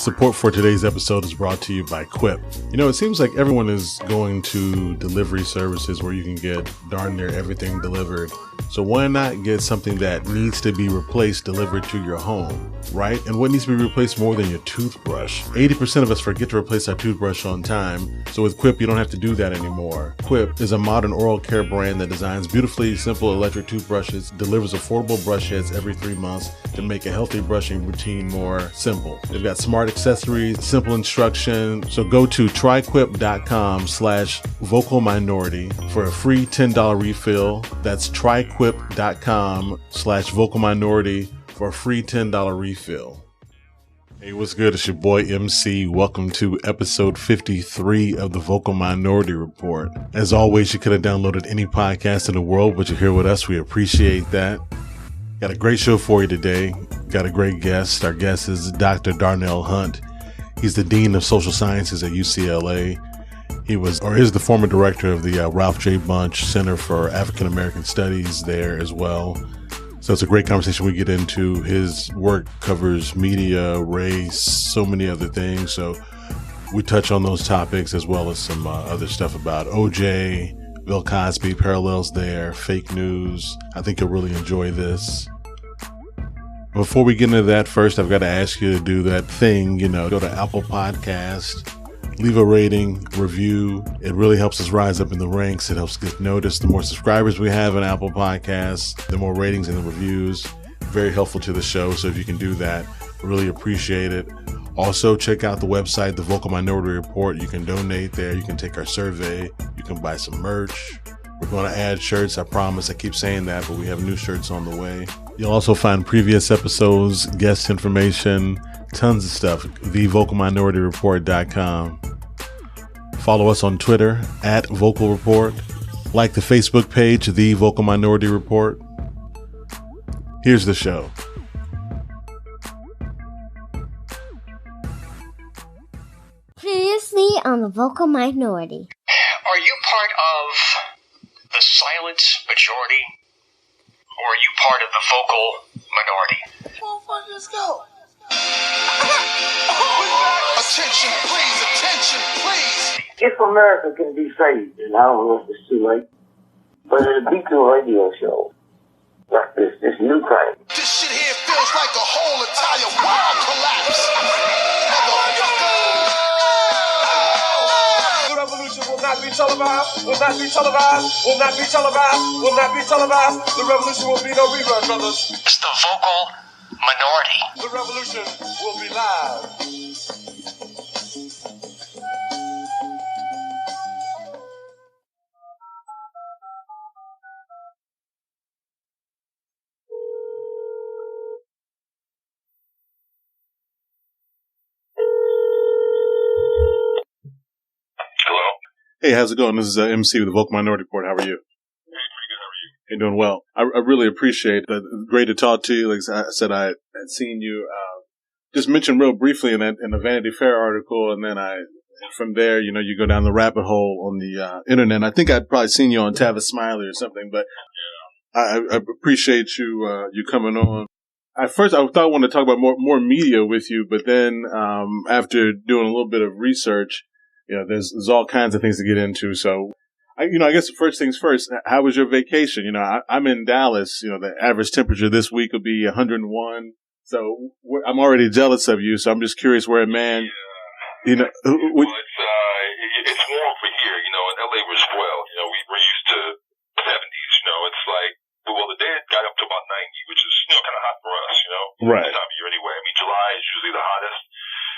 Support for today's episode is brought to you by Quip. You know, it seems like everyone is going to delivery services where you can get darn near everything delivered. So why not get something that needs to be replaced delivered to your home, right? And what needs to be replaced more than your toothbrush? 80% of us forget to replace our toothbrush on time. So with Quip, you don't have to do that anymore. Quip is a modern oral care brand that designs beautifully simple electric toothbrushes, delivers affordable brush heads every 3 months to make a healthy brushing routine more simple. They've got smart accessories, simple instruction. So go to tryquip.com/vocal minority for a free $10 refill. That's tryquip.com/vocal minority for a free $10 refill. Hey, what's good? It's your boy MC. Welcome to episode 53 of the Vocal Minority Report. As always, you could have downloaded any podcast in the world, but you're here with us. We appreciate that. Got a great show for you today. Got a great guest. Our guest is Dr. Darnell Hunt. He's the Dean of Social Sciences at UCLA. He is the former director of the Ralph J. Bunche Center for African American Studies there as well. So it's a great conversation we get into. His work covers media, race, so many other things. So we touch on those topics as well as some other stuff about OJ, Bill Cosby, parallels there, fake news. I think you'll really enjoy this. Before we get into that, first, I've got to ask you to do that thing, go to Apple Podcast, leave a rating, review. It really helps us rise up in the ranks. It helps get noticed. The more subscribers we have on Apple Podcasts, the more ratings and the reviews. Very helpful to the show. So if you can do that, really appreciate it. Also, check out the website, The Vocal Minority Report. You can donate there. You can take our survey. You can buy some merch. We're going to add shirts. I promise. I keep saying that, but we have new shirts on the way. You'll also find previous episodes, guest information, tons of stuff. TheVocalMinorityReport.com. Follow us on Twitter at Vocal Report. Like the Facebook page, The Vocal Minority Report. Here's the show. Previously on The Vocal Minority. Are you part of the silent majority? Or are you part of the vocal minority? Motherfuckers, go. Attention, please. If America can be saved, and I don't know if it's too late, but it'll be through a radio show like this new kind. This shit here feels like a whole entire world collapse. The revolution will not be televised, will not be televised, will not be televised, will not be televised. The revolution will be no rerun, brothers. It's the vocal minority. The revolution will be live. Hey, how's it going? This is MC with the Vocal Minority Report. How are you? Pretty good. How are you? You're doing well. I really appreciate it. Great to talk to you. Like I said, I had seen you just mentioned real briefly in the Vanity Fair article, and then from there, you go down the rabbit hole on the internet. I think I'd probably seen you on Tavis Smiley or something, but I appreciate you coming on. At first, I thought I wanted to talk about more media with you, but then after doing a little bit of research, there's all kinds of things to get into. So, I guess the first things first, how was your vacation? I'm in Dallas. The average temperature this week will be 101. So I'm already jealous of you. So I'm just curious where a man, Well, it's warm for here. In LA we're spoiled. We're used to 70s. It's like, the day it got up to about 90, which is, kind of hot for us, Right. This time of year anyway. I mean, July is usually the hottest.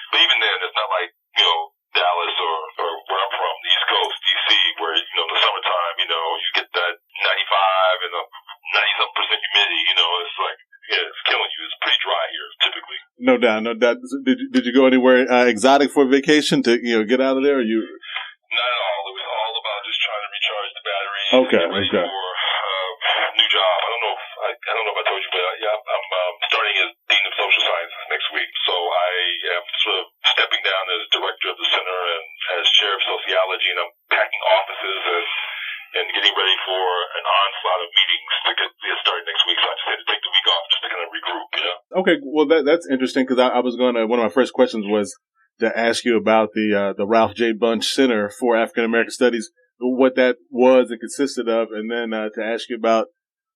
But even then, it's not like, Dallas or where I'm from, the East Coast, DC, where, in the summertime, you get that 95 and a 90-something% humidity, it's like, it's killing you. It's pretty dry here, typically. No doubt. Did you go anywhere exotic for a vacation to, get out of there? Or you? Not at all. It was all about just trying to recharge the batteries. Okay. For new job. I don't know if I told you, but I'm starting as Dean of Social Sciences next week. So I am sort of stepping down as director of the center and as chair of sociology, and I'm packing offices and getting ready for an onslaught of meetings to get started next week. So I just had to take the week off just to kind of regroup. Okay, well that's interesting because I was going to, one of my first questions was to ask you about the Ralph J. Bunche Center for African American Studies, what that was and consisted of, and then to ask you about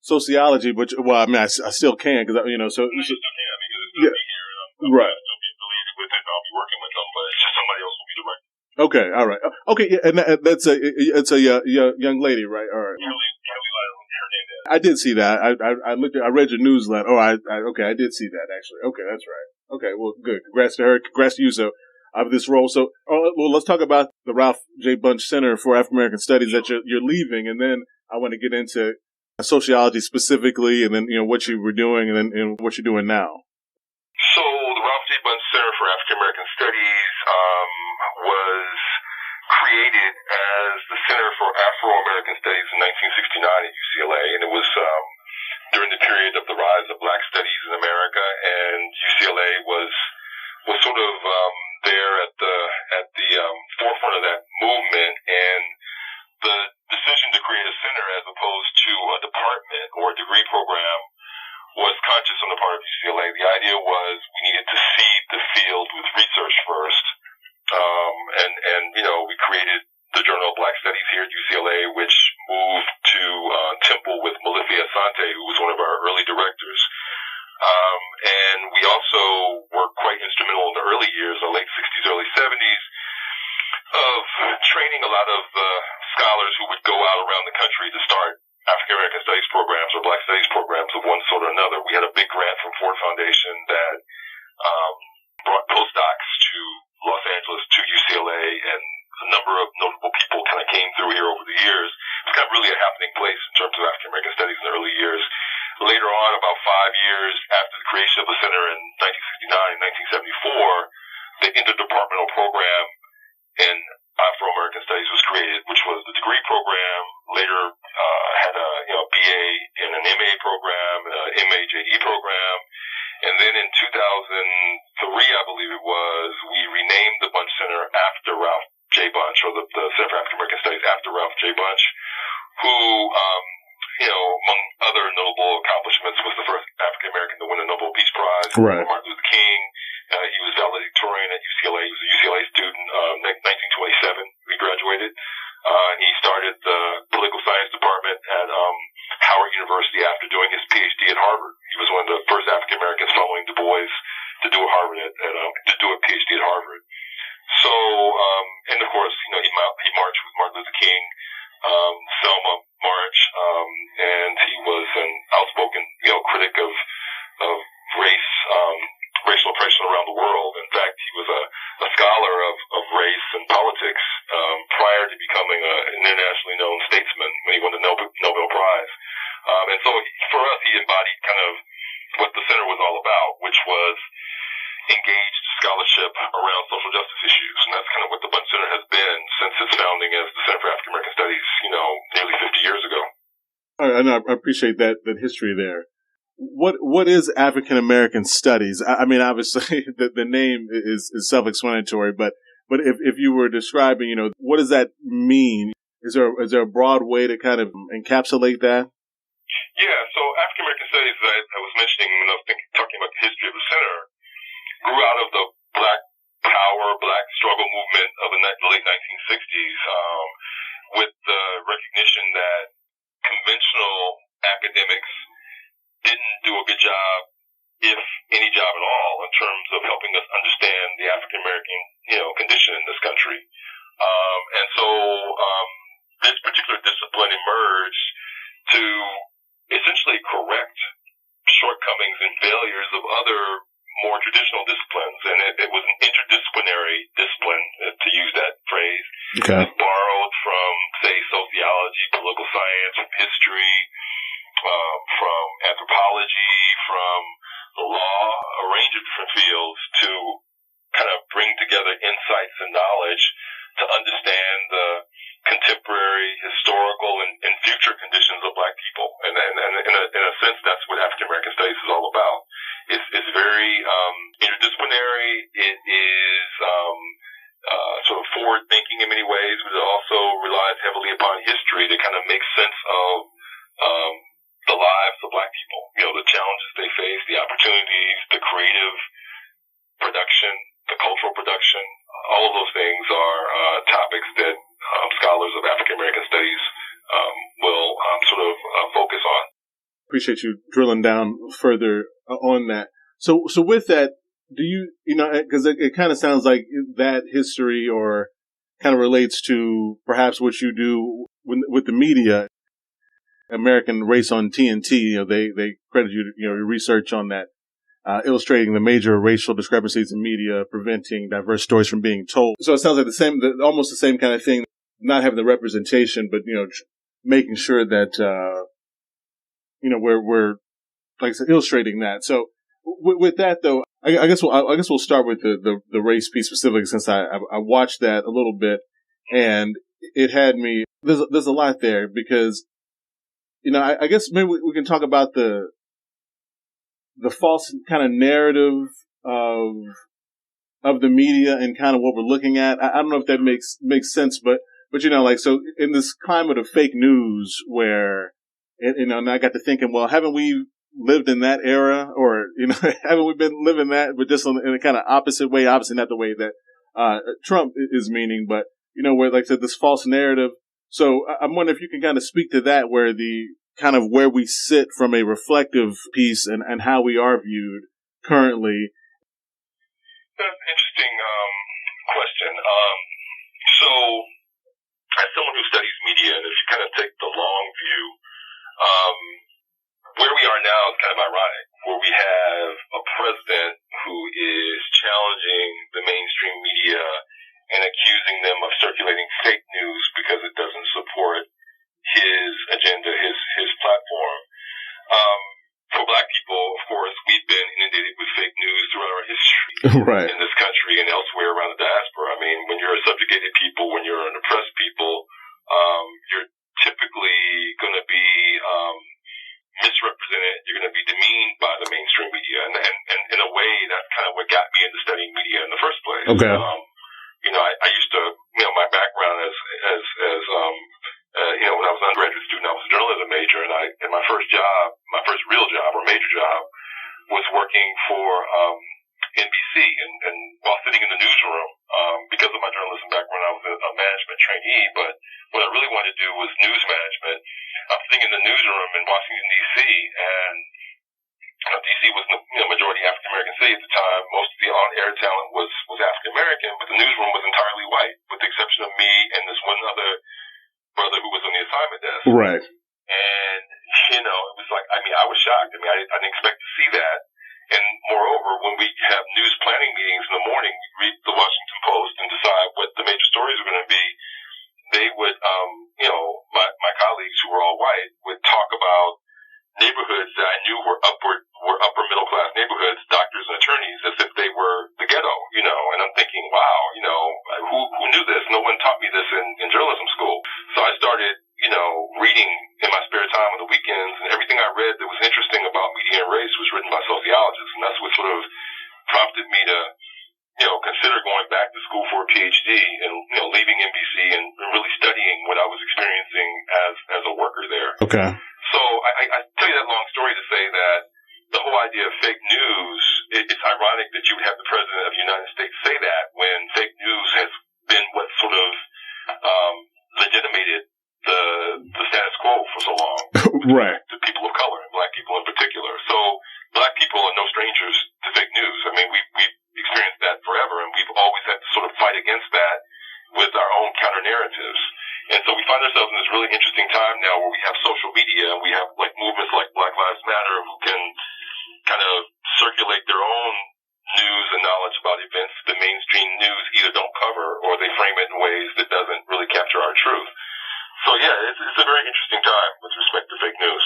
sociology, which, well, I mean, I still can because, you know, so. I still can because it's going to be here. I'm right. I'll still be affiliated with it and I'll be working with them, but it's just somebody else will be directing. Okay, all right. Okay, yeah, and it's a young lady, right? All right. Hernandez. I did see that. I read your newsletter. Okay, I did see that actually. Okay, that's right. Okay, well, good. Congrats to her. Congrats to you. So, of this role. So, well, let's talk about the Ralph J. Bunche Center for African American Studies that you're leaving, and then I want to get into sociology specifically, and then, you know, what you were doing, and what you're doing now. So, the Ralph J. Bunche Center for African American Studies was created as the Center for Afro-American Studies in 1969 at UCLA, and it was during the period of the rise of Black Studies in America, and UCLA was sort of there at the forefront of that movement, and the decision to create a center as opposed to a department or a degree program was conscious on the part of UCLA. The idea was we needed to seed the field with research first. And you know, we created the Journal of Black Studies here at UCLA, which moved to Temple with Malifia Asante, who was one of our early directors. And we also were quite instrumental in the early years, the late 60s, early 70s, of training a lot of scholars who would go out around the country to start African American Studies programs or Black Studies programs of one sort or another. We had a big grant from Ford Foundation that brought postdocs to Los Angeles, to UCLA, and a number of notable people kind of came through here over the years. It's kind of really a happening place in terms of African American Studies in the early years. Later on, about 5 years after the creation of the center in 1969 and 1974, the interdepartmental program in Afro-American Studies was created, which was the degree program. Later had a BA and an MA program, an MA JD program. And then in 2003, I believe it was, we renamed the Bunche Center after Ralph J. Bunche, or the Center for African American Studies after Ralph J. Bunche, who, among other notable accomplishments, was the first African American to win a Nobel Peace Prize. Right. Martin Luther King. He was valedictorian at UCLA. He was a UCLA student. 1927, he graduated. He started the political science department at Howard University after doing his PhD at Harvard. He was one of the first African Americans following Du Bois to do to do a PhD at Harvard. So, and of course, he marched with Martin Luther King, Selma March, and he was an outspoken, critic of race, racial oppression around the world. In fact, he was a scholar of race and politics prior to becoming an internationally known statesman when he won the Nobel Prize. And so for us, he embodied kind of what the center was all about, which was engaged scholarship around social justice issues. And that's kind of what the Bunche Center has been since its founding as the Center for African American Studies, nearly 50 years ago. And I appreciate that history there. What is African American Studies? I mean, obviously the name is self-explanatory, but if you were describing, what does that mean? Is there a broad way to kind of encapsulate that? Yeah, so African American Studies, I was mentioning when I was talking about the history of the center, grew out of the Black Power, Black struggle movement of the late 1960s, with the recognition that conventional academics didn't do a good job, if any job at all, in terms of helping us understand the African American, condition in this country. And so this particular discipline emerged to essentially correct shortcomings and failures of other more traditional disciplines, and it was an interdisciplinary discipline, to use that phrase. Okay. It borrowed from, say, sociology, political science, from history, from anthropology, from the law, a range of different fields, to kind of bring together insights and knowledge to understand the contemporary, historical, and future conditions of Black people. And in a sense, that's what African American Studies is all about. It's very interdisciplinary. It is sort of forward-thinking in many ways, but it also relies heavily upon history to kind of make sense of the lives of Black people. The challenges they face, the opportunities, the creative production, the cultural production, all of those things are topics that scholars of African American studies will sort of focus on. Appreciate you drilling down further on that. So with that, do you know, because it kind of sounds like that history or kind of relates to perhaps what you do with the media, American Race on TNT. You know, they credit you, you know, your research on that, illustrating the major racial discrepancies in media, preventing diverse stories from being told. So it sounds like almost the same kind of thing, not having the representation, but, you know, making sure that, you know, we're, like I said, illustrating that. So with that though, I guess we'll start with the race piece specifically, since I watched that a little bit, and it had me, there's a lot there, because, you know, I guess maybe we can talk about the false kind of narrative of the media and kind of what we're looking at. I don't know if that makes sense, but you know, like, so in this climate of fake news where, you know, and I got to thinking, well, haven't we lived in that era, or, you know, haven't we been living that, but just in a kind of opposite way, obviously not the way that Trump is meaning, but, you know, where, like I said, this false narrative. So I'm wondering if you can kind of speak to that, where where we sit from a reflective piece and how we are viewed currently. That's an interesting question. So as someone who studies media, and if you kind of take the long view, where we are now is kind of ironic, where we have a president who is challenging the mainstream media and accusing them of circulating fake news because it doesn't support his agenda, his platform. For Black people, of course, we've been inundated with fake news throughout our history right. in this country and elsewhere around the diaspora. I mean, when you're a subjugated people, when you're an oppressed people, you're typically going to be misrepresented. You're going to be demeaned by the mainstream media, and in a way, that's kind of what got me into studying media in the first place. Okay. You know, I used to, you know, my background as you know, when I was an undergraduate student, I was a journalism major, and my first real job or major job was working for NBC, and while sitting in the newsroom, because of my journalism background, I was a management trainee, but what I really wanted to do was news management. I'm sitting in the newsroom in Washington, D.C., and D.C. was majority African American city at the time. Most of the on-air talent was African American, but the newsroom was entirely white, with the exception of me and this one other brother who was on the assignment desk. Right. And, you know, it was like, I mean, I was shocked. I mean, I didn't expect to see that. And moreover, when we have news planning meetings in the morning, we read the Washington Post and decide what the major stories are going to be. They would, you know, my colleagues who were all white would talk about neighborhoods that I knew were upper middle class neighborhoods, doctors and attorneys, as if they were the ghetto, you know. And I'm thinking, wow, you know, who knew this? No one taught me this in journalism school. So I started, you know, reading in my spare time on the weekends, and everything I read that was interesting about media and race was written by sociologists, and that's what sort of prompted me to, you know, consider going back to school for a PhD and, you know, leaving NBC and really studying what I was experiencing as a worker there. Okay. So I tell you that long story to say that the whole idea of fake news, it's ironic that you would have the President of the United States say that when fake news has been what sort of legitimated the status quo for so long. Right. To people of color and Black people in particular. So Black people are no strangers to fake news. I mean, we've experienced that forever, and we've always had to sort of fight against that with our own counter narratives. And so we find ourselves in this really interesting time now where we have social media, and we have like movements like Black Lives Matter who can kind of circulate their own news and knowledge about events the mainstream news either don't cover or they frame it in ways that doesn't really capture our truth. So yeah, it's a very interesting time with respect to fake news.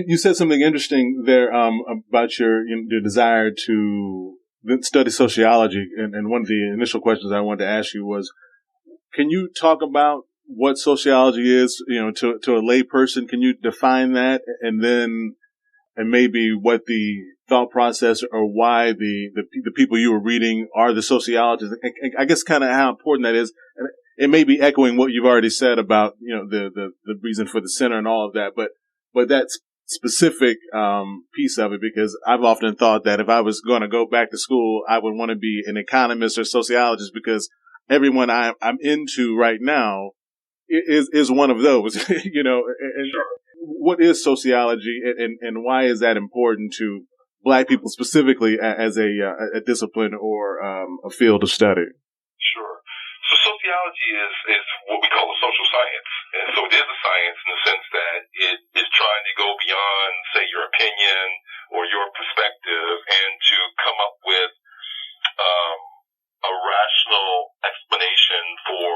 You said something interesting there about your desire to study sociology, and one of the initial questions I wanted to ask you was, can you talk about what sociology is, you know, to a lay person? Can you define that, and maybe what the thought process or why the people you were reading are the sociologists? I guess kind of how important that is. And it may be echoing what you've already said about, you know, the reason for the center and all of that, but that specific piece of it, because I've often thought that if I was going to go back to school, I would want to be an economist or sociologist, because everyone I'm into right now is one of those, you know. And what is sociology, and why is that important to Black people specifically as a discipline or a field of study? Sure. So sociology is what we call a social science. And so it is a science in the sense that it is trying to go beyond, say, your opinion or your perspective, and to come up with a rational explanation for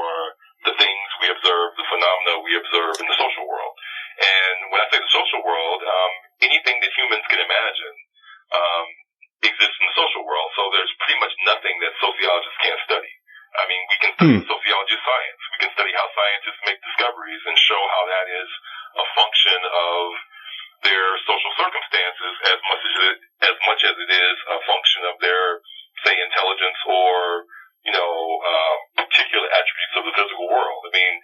the things we observe, the phenomena we observe in the social world. And when I say the social world, anything that humans can imagine exists in the social world. So there's pretty much nothing that sociologists can't study. I mean, we can study sociology of science. We can study how scientists make discoveries and show how that is a function of their social circumstances as much as it is a function of their, say, intelligence or, you know, particular attributes of the physical world. I mean,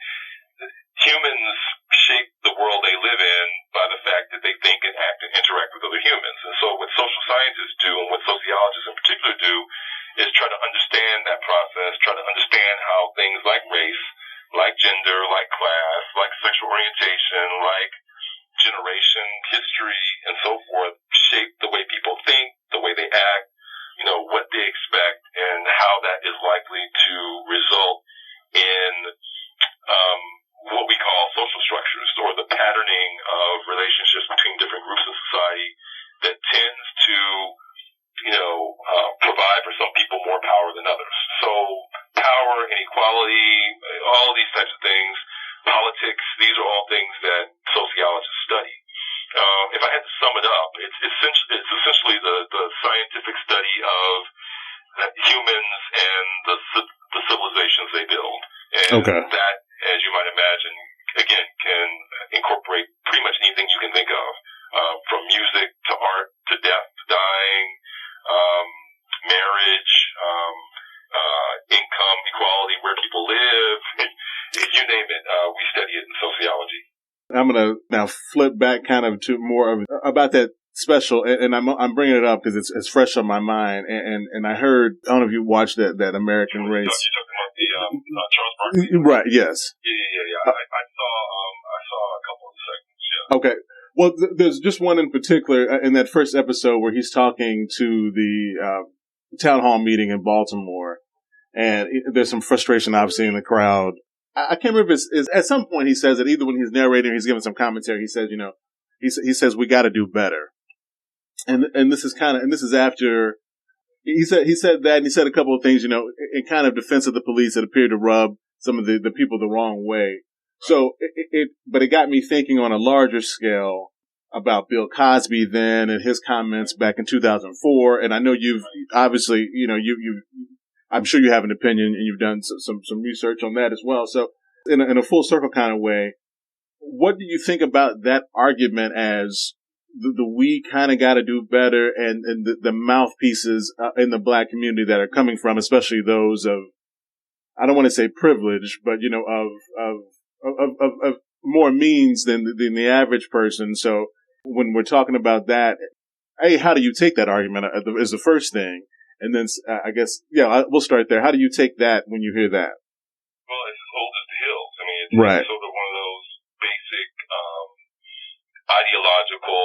humans shape the world they live in by the fact that they think and act and interact with other humans. And so what social scientists do, and what sociologists in particular do, is try to understand that process, try to understand how things like race, like gender, like class, like sexual orientation, like generation, history, and so forth shape the way people think, the way they act, you know, what they expect, and how that is likely to result in what we call social structures, or the patterning of relationships between different groups in society that tends to, you know, provide for some people more power than others. So power, inequality, all these types of things, politics, these are all things that sociologists study. If I had to sum it up, it's essentially the scientific study of humans and the civilizations they build. And that, as you might imagine, again, can incorporate pretty much anything you can think of, from music to art to death to dying, marriage, income, equality, where people live, you name it, we study it in sociology. I'm going to now flip back kind of to more of about that special, and I'm bringing it up because it's fresh on my mind, and I heard, I don't know if you watched that American Race. You're talking about the Charles Barkley? Right, yes. Yeah. I saw a couple of segments, yeah. Okay. Well, there's just one in particular in that first episode where he's talking to the town hall meeting in Baltimore, and there's some frustration obviously in the crowd. I can't remember if it's at some point he says that either when he's narrating or he's giving some commentary, he says, you know, he says we got to do better, and this is after he said that, and he said a couple of things, you know, in kind of defense of the police that appeared to rub some of the people the wrong way. So but it got me thinking on a larger scale about Bill Cosby then and his comments back in 2004. And I know you've obviously, you know, I'm sure you have an opinion and you've done some research on that as well. So in a full circle kind of way, what do you think about that argument as the we kind of got to do better, and the mouthpieces in the Black community that are coming from, especially those of, I don't want to say privilege, but, you know, of more means than the average person. So when we're talking about that, how do you take that argument is the first thing. And then I guess, we'll start there. How do you take that when you hear that? Well, it's as old as the hills. I mean, it's sort of one of those basic ideological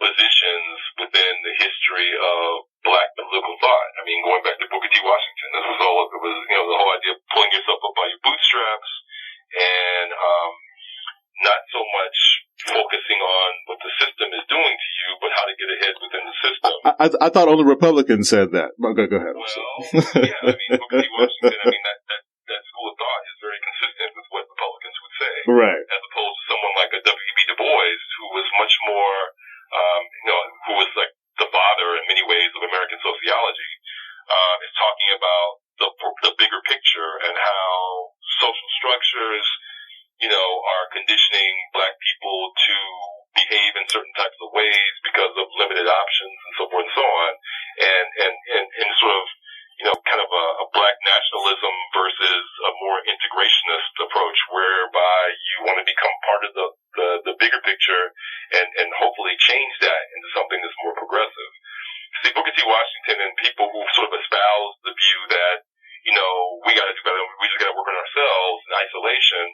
positions within the history of Black political thought. I mean, going back to Booker T. Washington, this was all it was, you know, the whole idea of pulling yourself up by your bootstraps and not so much focusing on what the system is doing to you, but how to get ahead within the system. I thought only Republicans said that. Go ahead. Well, yeah, I mean, Booker T. Washington, I mean, that school of thought is very consistent with what Republicans would say. Right. As opposed to someone like a W.E.B. Du Bois, who was much more, who was like the father in many ways of American sociology, is talking about the bigger picture and how social structures, you know, are conditioning Black people to behave in certain types of ways because of limited options and so forth and so on, and sort of, you know, kind of a Black nationalism versus a more integrationist approach, whereby you want to become part of the bigger picture PNC Washington and people who sort of espouse the view that, we got to do better, we just got to work on ourselves in isolation,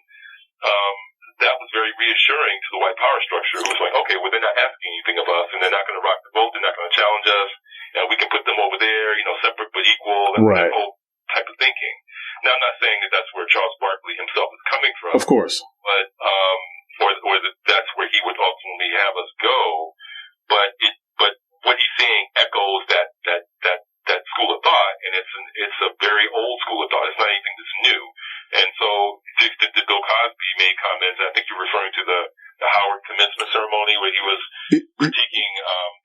that was very reassuring to the white power structure. It was like, okay, well, they're not asking anything of us, and they're not going to rock the boat, they're not going to challenge us, and we can put them over there, separate but equal, and Right. that whole type of thinking. Now, I'm not saying that that's where Charles Barkley himself is coming from. Of course. But, or that that's where he would ultimately have us go. But what he's saying echoes that school of thought, and it's a very old school of thought. It's not anything that's new. And so, to the extent that Bill Cosby made comments, I think you're referring to the Howard commencement ceremony where he was critiquing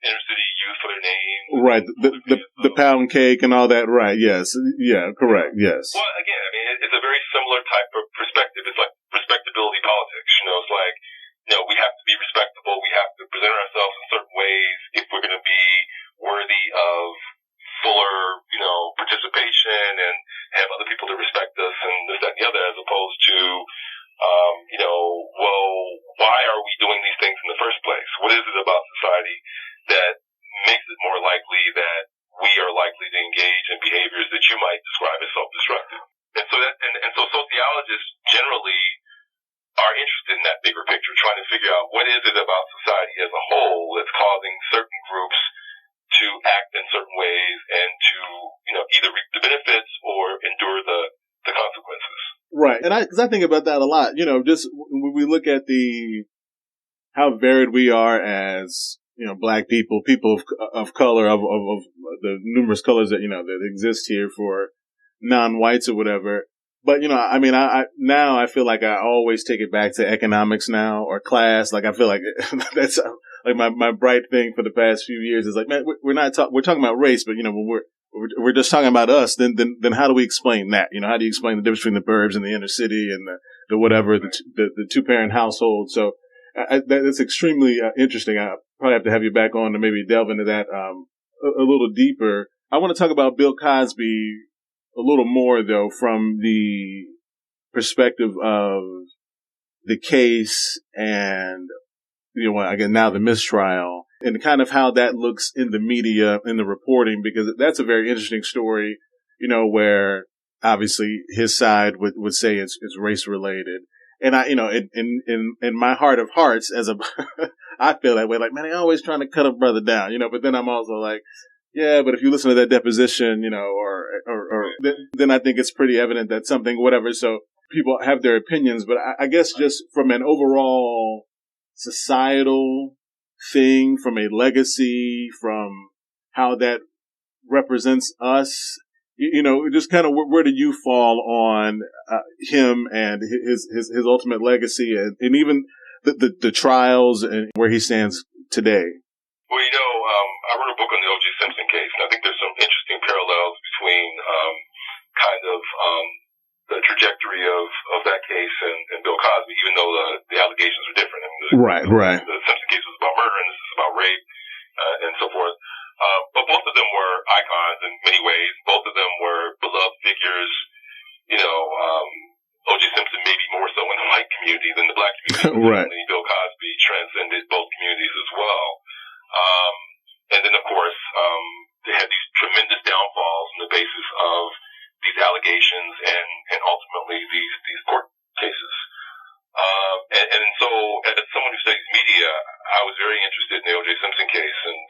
inner city youth for their names. Right. The pound cake and all that. Right. Yes. Yeah. Correct. Yes. Well, again, I mean, it's a very similar type of perspective. It's like respectability politics. It's like, we have to be respectable. We have to present ourselves in certain ways if we're going to be worthy of fuller, participation and have other people to respect us and this, that, and the other, as opposed to, well, why are we doing these things in the first place? What is it about society that makes it more likely that we are likely to engage in behaviors that you might describe as self-destructive? And so sociologists generally are interested in that bigger picture, trying to figure out what is it about society as a whole that's causing certain groups to act in certain ways and to, either reap the benefits or endure the consequences. Right. And because I think about that a lot, just when we look at how varied we are as, black people of color, of the numerous colors that, that exist here for non-whites or whatever. But, I feel like I always take it back to economics now or class. Like, I feel like that's like my bright thing for the past few years is like, man, we're talking about race, but, when we're just talking about us, then how do we explain that? How do you explain the difference between the burbs and the inner city and the whatever, the two-parent household? So that's extremely interesting. I probably have to have you back on to maybe delve into that a little deeper. I want to talk about Bill Cosby a little more, though, from the perspective of the case and, again, now the mistrial and kind of how that looks in the media, in the reporting, because that's a very interesting story, where obviously his side would say it's race related. And in my heart of hearts, I feel that way, like, man, they're always trying to cut a brother down, but then I'm also like, yeah, but if you listen to that deposition, then I think it's pretty evident that something, whatever. So people have their opinions, but I guess just from an overall societal thing, from a legacy, from how that represents us, just kind of where do you fall on him and his ultimate legacy and even the trials and where he stands today? Well, I wrote a book on the O.J. Simpson case, and I think there's some interesting parallels between the trajectory of that case and Bill Cosby, even though the allegations are different. I mean, Right. The Simpson case was about murder, and this is about rape, and so forth. But both of them were icons in many ways. Both of them were beloved figures. O.J. Simpson maybe more so in the white community than the black community. Right. Bill Cosby transcended both communities as well. And then, of course, they had these tremendous downfalls on the basis of these allegations and ultimately these court cases. And so, as someone who studies media, I was very interested in the O.J. Simpson case and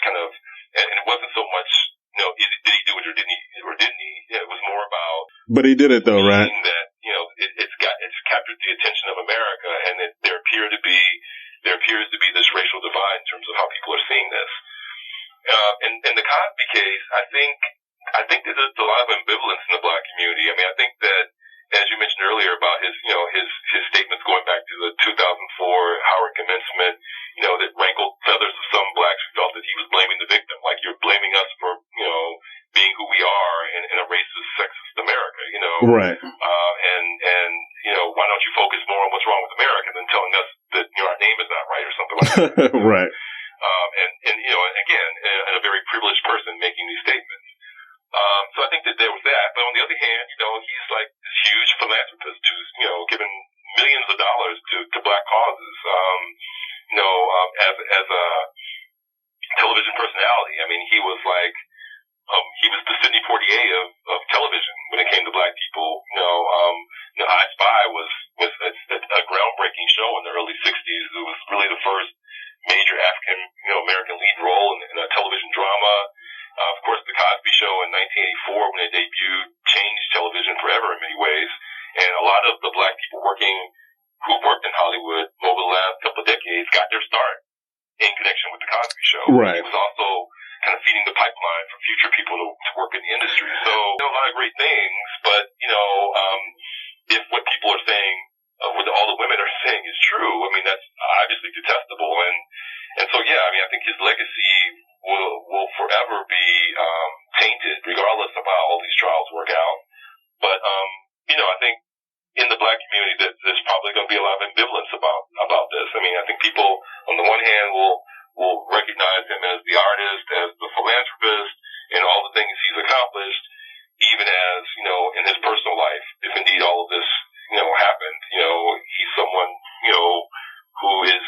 and it wasn't so much, did he do it or didn't he? It was more about. But he did it though, right? That, it's captured the attention of America, and that there appears to be this racial divide in terms of how people are seeing this. In the Cosby case, I think there's a lot of ambivalence in the black community. I mean, I think that, as you mentioned earlier about his statements going back to the 2004 Howard commencement, that rankled feathers of some blacks who felt that he was blaming the victim, like you're blaming us for, being who we are in a racist, sexist America, Right. Why don't you focus more on what's wrong with America than telling us that, our name is not right or something like that. Right. And again, a very privileged person making these statements. So I think that there was that. But on the other hand, he's like this huge philanthropist who's, given millions of dollars to black causes. As a television personality, I mean, he was like he was the Sidney Poitier of television when it came to black people. I Spy was a groundbreaking show in the early 60s. It was really the first major African, American lead role in a television drama. Of course, the Cosby Show in 1984, when it debuted, changed television forever in many ways. And a lot of the black people who worked in Hollywood over the last couple of decades got their start in connection with the Cosby Show. Right. It was also kind of feeding the pipeline for future people to work in the industry. So, a lot of great things, but, if what people are saying, what all the women are saying is true, I mean, that's obviously detestable. And so, yeah, I mean, I think his legacy will forever be, tainted regardless of how all these trials work out. But, I think in the black community that there's probably going to be a lot of ambivalence about this. I mean, I think people on the one hand will recognize him as the artist, as the philanthropist, and all the things he's accomplished, even as, in his personal life, if indeed all of this, happened, he's someone, who is,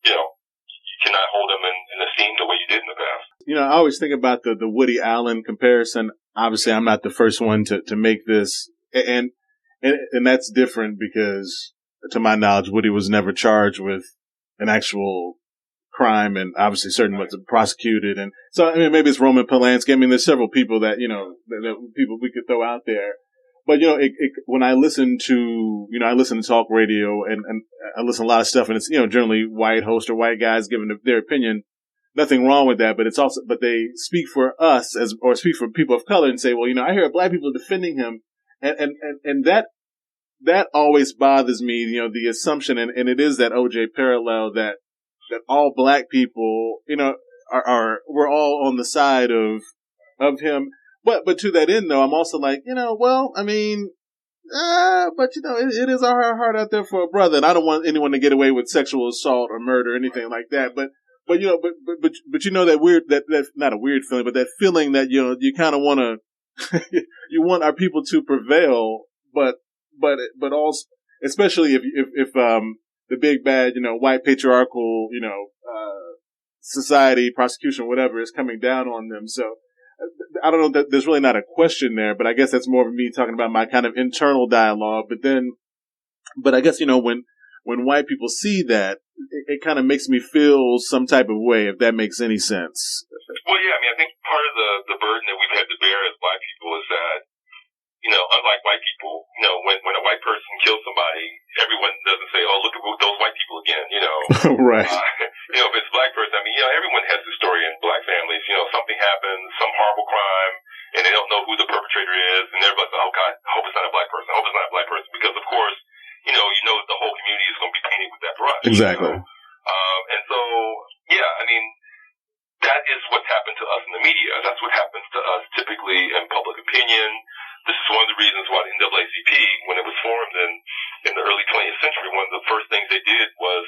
you cannot hold him in esteem the way you did in the past. I always think about the Woody Allen comparison. Obviously, I'm not the first one to make this, and that's different because, to my knowledge, Woody was never charged with an actual crime, and obviously certain ones are prosecuted. And so, I mean, maybe it's Roman Polanski. I mean, there's several people that, that people we could throw out there. But, when I listen to, I listen to talk radio and I listen to a lot of stuff, and it's, generally white hosts or white guys giving their opinion. Nothing wrong with that, but it's also, but they speak for us or speak for people of color and say, well, I hear black people defending him. And that always bothers me, the assumption, and it is that OJ parallel that all black people, we're all on the side of him. But to that end, though, I'm also like, well, I mean, but it is our heart out there for a brother, and I don't want anyone to get away with sexual assault or murder or anything like that. But that weird, that not a weird feeling, but that feeling that, you kind of want to, you want our people to prevail, but also, especially if the big bad, white patriarchal, society, prosecution, whatever is coming down on them. So I don't know that there's really not a question there, but I guess that's more of me talking about my kind of internal dialogue. But I guess, when white people see that, it kind of makes me feel some type of way, if that makes any sense. Well, yeah, I mean, I think part of the burden that we've had to bear as black people is that, unlike white people, when a white person kills somebody, everyone doesn't say, oh, look at those white people again, Right. If it's a black person, I mean, everyone has a story in black families. Something happens, some horrible crime, and they don't know who the perpetrator is, and everybody's like, oh, God, I hope it's not a black person. I hope it's not a black person. Because, of course, that the whole community is going to be painted with that brush. Exactly. And so, yeah, I mean, that is what's happened to us in the media. That's what happens to us typically in public opinion. This is one of the reasons why the NAACP, when it was formed in the early 20th century, one of the first things they did was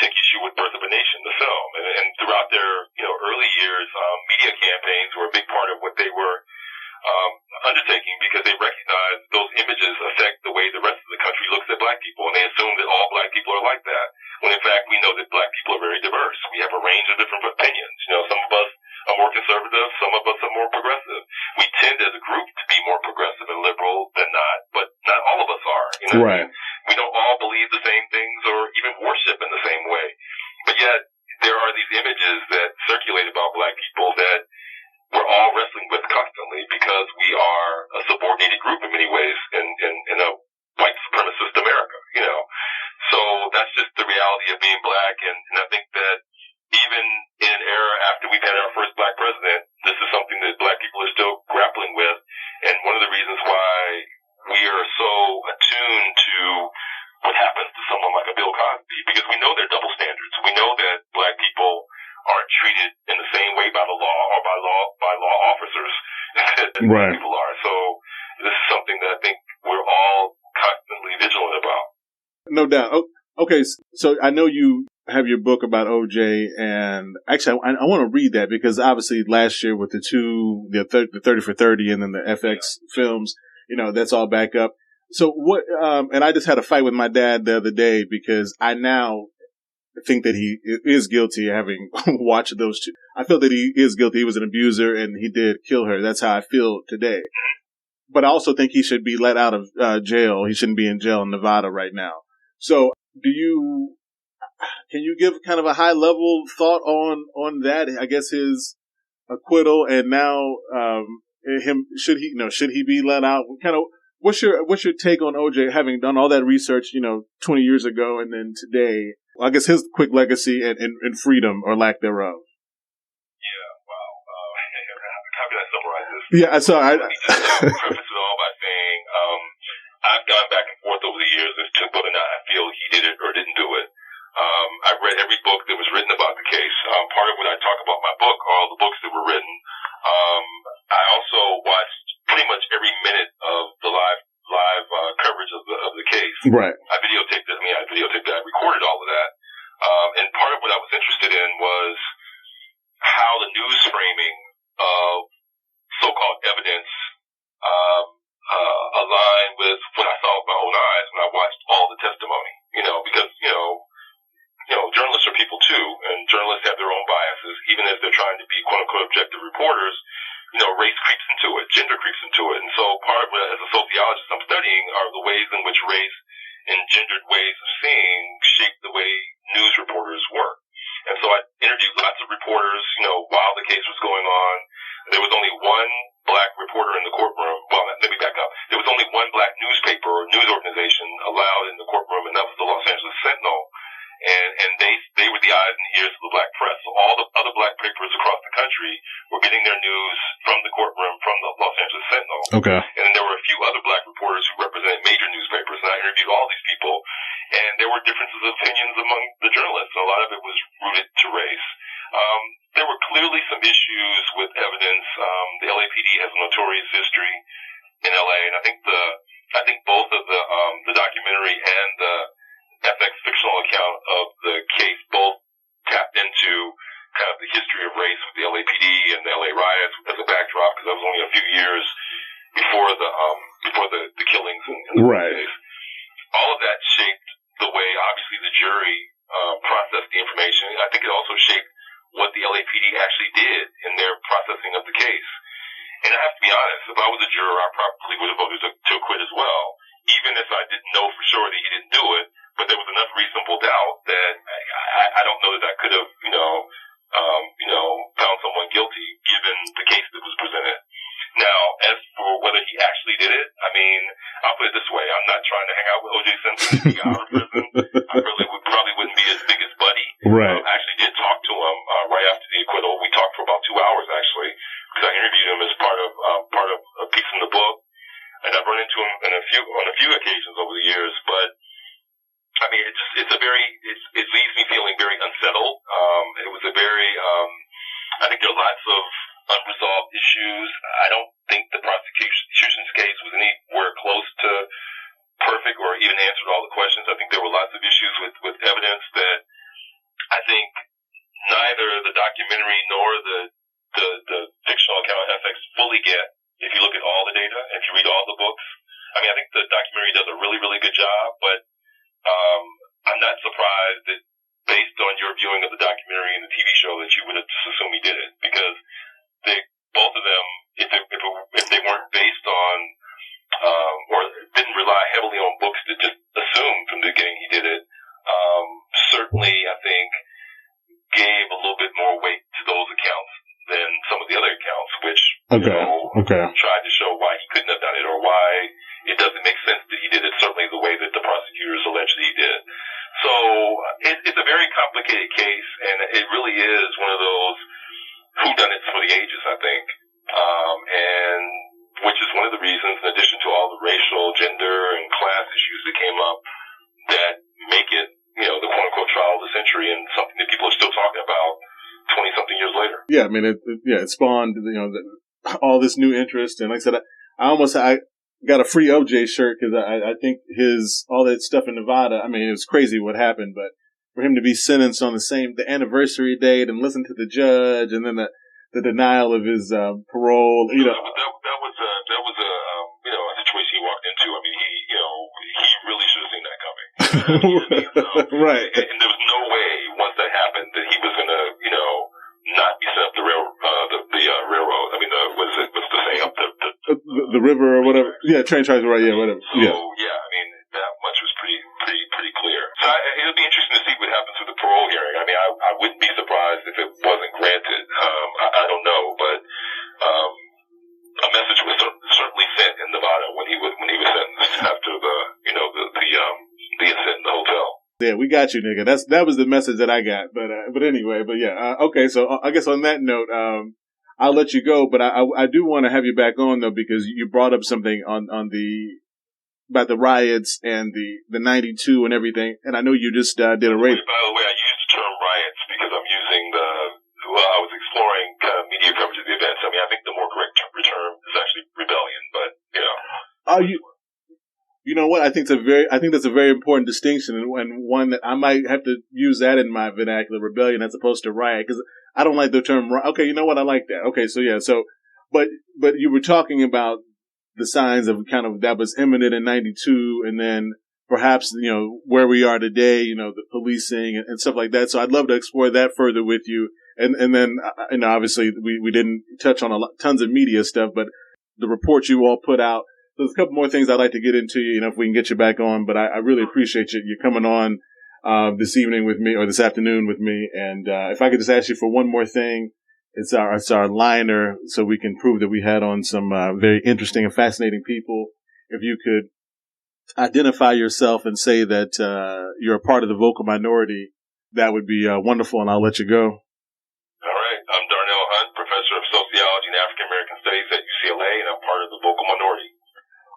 take issue with Birth of a Nation, the film. And throughout their, early years, media campaigns were a big part of what they were undertaking, because they recognized those images affect the way the rest of the country looks at black people, and they assume that all black people are like that, when in fact we know that black people are very diverse. We have a range of different opinions. Some of us are more conservative, some of us are more progressive. We tend as a group to be more progressive and liberal than not, but not all of us are. Right. We don't all believe the same things or even worship in the same way. But yet there are these images that circulate about black people that we're all wrestling with constantly, because we are a subordinated group in many ways in a white supremacist America, So that's just the reality of being black, and I think that even in an era after we've had our first black president, this is something that black people are still grappling with. And one of the reasons why we are so attuned to what happens to someone like a Bill Cosby, because we know there are double standards. We know that black people aren't treated in the same way by the law or by law officers that Right. people are. So this is something that I think we're all constantly vigilant about. No doubt. Okay, so I know you have your book about OJ, and actually I want to read that, because obviously last year with the 30 for 30 and then the FX films, that's all back up. So what, and I just had a fight with my dad the other day, because I now think that he is guilty, having watched those two. I feel that he is guilty. He was an abuser and he did kill her. That's how I feel today. But I also think he should be let out of jail. He shouldn't be in jail in Nevada right now. So can you give kind of a high level thought on that? I guess his acquittal and now, should he be let out? Kind of, what's your take on OJ having done all that research, 20 years ago and then today? I guess his quick legacy and freedom or lack thereof. Yeah, wow. How can I summarize this? Yeah, sorry. Let me just preface it all by saying I've gone back and forth over the years as to whether or not I feel he did it or didn't do it. I've read every book that was written about the case. Part of what I talk about in my book are all the books that were written. I also watched pretty much every minute of the live coverage of the case. Right. I videotaped it. I recorded all of that. And part of what I was interested in was how the news framing of so-called evidence aligned with what I saw with my own eyes when I watched all the testimony. Because journalists are people too, and journalists have their own biases, even if they're trying to be quote-unquote objective reporters. Race creeps into it, gender creeps into it, and so part of it, as a sociologist, I'm studying are the ways in which race and gendered ways of seeing shape the way news reporters work. And so I interviewed lots of reporters, while the case was going on. There was only one black reporter in the courtroom. Well, let me back up. There was only one black newspaper or news organization allowed in the courtroom, and that was the Los Angeles Sentinel. And they were the eyes and ears of the black press. So all the other black papers across the country were getting their news from the courtroom, from the Los Angeles Sentinel. Okay. And then there were a few other black reporters who represented major newspapers, and I interviewed all these people. And there were differences of opinions among the journalists. A lot of it was rooted to race. There were clearly some issues with evidence. The LAPD has a notorious history in LA, and I think both of the documentary and the FX fictional account of the case both tapped into kind of the history of race with the LAPD and the LA riots as a backdrop, because that was only a few years before the killings in the right. case. All of that shaped the way, obviously, the jury processed the information. I think it also shaped what the LAPD actually did in their processing of the case. And I have to be honest, if I was a juror, I probably would have voted to acquit as well, even if I didn't know for sure that he didn't do it. But there was enough reasonable doubt that I don't know that I could have, found someone guilty given the case that was presented. Now, as for whether he actually did it, I'll put it this way: I'm not trying to hang out with O.J. Simpson if he got out of prison. I probably wouldn't be his biggest buddy. Right. I actually did talk to him right after the acquittal. We talked for about 2 hours actually, because I interviewed him as part of a piece in the book, and I've run into him on a few occasions over the years, but. It leaves me feeling very unsettled. It was I think there are lots of unresolved issues. I don't think the prosecution's case was anywhere close to perfect or even answered all the questions. I think there were lots of issues with evidence that I think neither the documentary nor the fictional account of FX fully get if you look at all the data, if you read all the books. I think the documentary does a really, really good job, but I'm not surprised that based on your viewing of the documentary and the TV show that you would have just assumed he did it, because both of them, if they weren't based on or didn't rely heavily on books that just assumed from the beginning he did it, certainly I think gave a little bit more weight to those accounts than some of the other accounts, which tried to show why he couldn't have done it or why it doesn't make sense that he did it certainly the way that the prosecutors alleged that he did. So it's a very complicated case, and it really is one of those whodunits for the ages, I think, and which is one of the reasons, in addition to all the racial, gender, and class issues that came up, that make it, the quote-unquote trial of the century and something that people are still talking about 20-something years later. Yeah, it spawned, all this new interest, and like I said, I got a free OJ shirt because I think all that stuff in Nevada, it was crazy what happened, but for him to be sentenced on the anniversary date and listen to the judge and then the denial of his parole, That was a situation he walked into. He really should have seen that coming. Right. And there was no way the river or whatever. Yeah, train tracks, right? Yeah, whatever. So, yeah. Yeah, I mean, that much was pretty clear. So it'll be interesting to see what happens with the parole hearing. I mean, I wouldn't be surprised if it wasn't granted. I don't know, but a message was certainly sent in Nevada when he was sentenced after the incident in the hotel. Yeah, we got you, nigga. That was the message that I got. But anyway, okay. So I guess on that note, I'll let you go. But I do want to have you back on though, because you brought up something about the riots and the 92 and everything. And I know you just did a race. By the way, I used the term riots because I'm using I was exploring kind of media coverage of the events. I mean, I think the more correct term is actually rebellion, but You know what? I think that's a very important distinction, and one that I might have to use that in my vernacular, rebellion, as opposed to riot, because I don't like the term. Okay, you know what? I like that. Okay, so yeah, but you were talking about the signs of kind of that was imminent in '92, and then perhaps where we are today, the policing and stuff like that. So I'd love to explore that further with you, and then obviously we didn't touch on tons of media stuff, but the report you all put out. There's a couple more things I'd like to get into, if we can get you back on, but I really appreciate you coming on, this evening with me or this afternoon with me. And, if I could just ask you for one more thing, it's our liner so we can prove that we had on some, very interesting and fascinating people. If you could identify yourself and say that, you're a part of the vocal minority, that would be, wonderful, and I'll let you go. All right. I'm Darnell Hunt, professor of sociology and African American studies at UCLA, and I'm part of the vocal minority.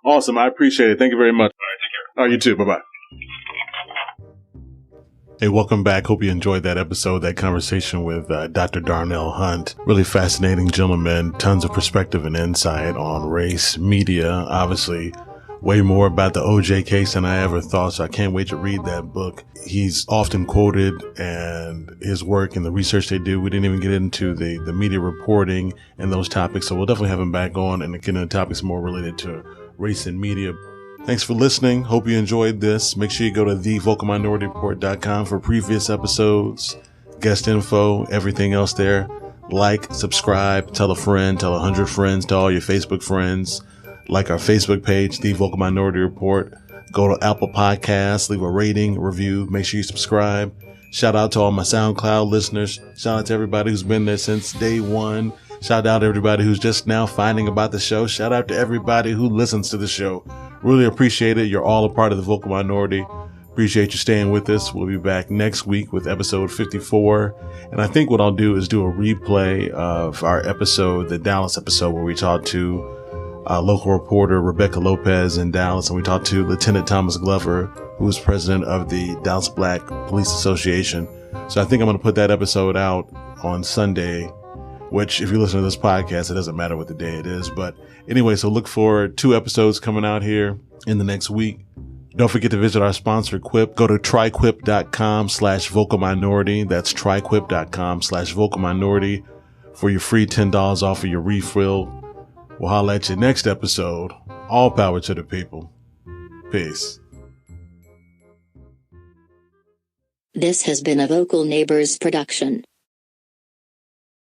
Awesome. I appreciate it. Thank you very much. All right, take care. Oh, you too. Bye-bye. Hey, welcome back. Hope you enjoyed that episode, that conversation with Dr. Darnell Hunt. Really fascinating gentleman. Tons of perspective and insight on race, media, obviously way more about the OJ case than I ever thought. So I can't wait to read that book. He's often quoted, and his work and the research they do. We didn't even get into the media reporting and those topics. So we'll definitely have him back on and get into topics more related to race and media. Thanks for listening. Hope you enjoyed this. Make sure you go to thevocalminorityreport.com for previous episodes, guest info, everything else there. Like, subscribe, tell a friend, tell 100 friends, tell all your Facebook friends. Like our Facebook page, The Vocal Minority Report. Go to Apple Podcasts, leave a rating, review. Make sure you subscribe. Shout out to all my SoundCloud listeners. Shout out to everybody who's been there since day one. Shout out to everybody who's just now finding about the show. Shout out to everybody who listens to the show. Really appreciate it. You're all a part of the vocal minority. Appreciate you staying with us. We'll be back next week with episode 54. And I think what I'll do is do a replay of our episode, the Dallas episode, where we talked to local reporter Rebecca Lopez in Dallas. And we talked to Lieutenant Thomas Glover, who is president of the Dallas Black Police Association. So I think I'm going to put that episode out on Sunday, which if you listen to this podcast, it doesn't matter what the day it is. But anyway, so look for 2 episodes coming out here in the next week. Don't forget to visit our sponsor, Quip. Go to tryquip.com/vocal minority. That's tryquip.com/vocal minority for your free $10 off of your refill. We'll holler at you next episode. All power to the people. Peace. This has been a Vocal Neighbors production.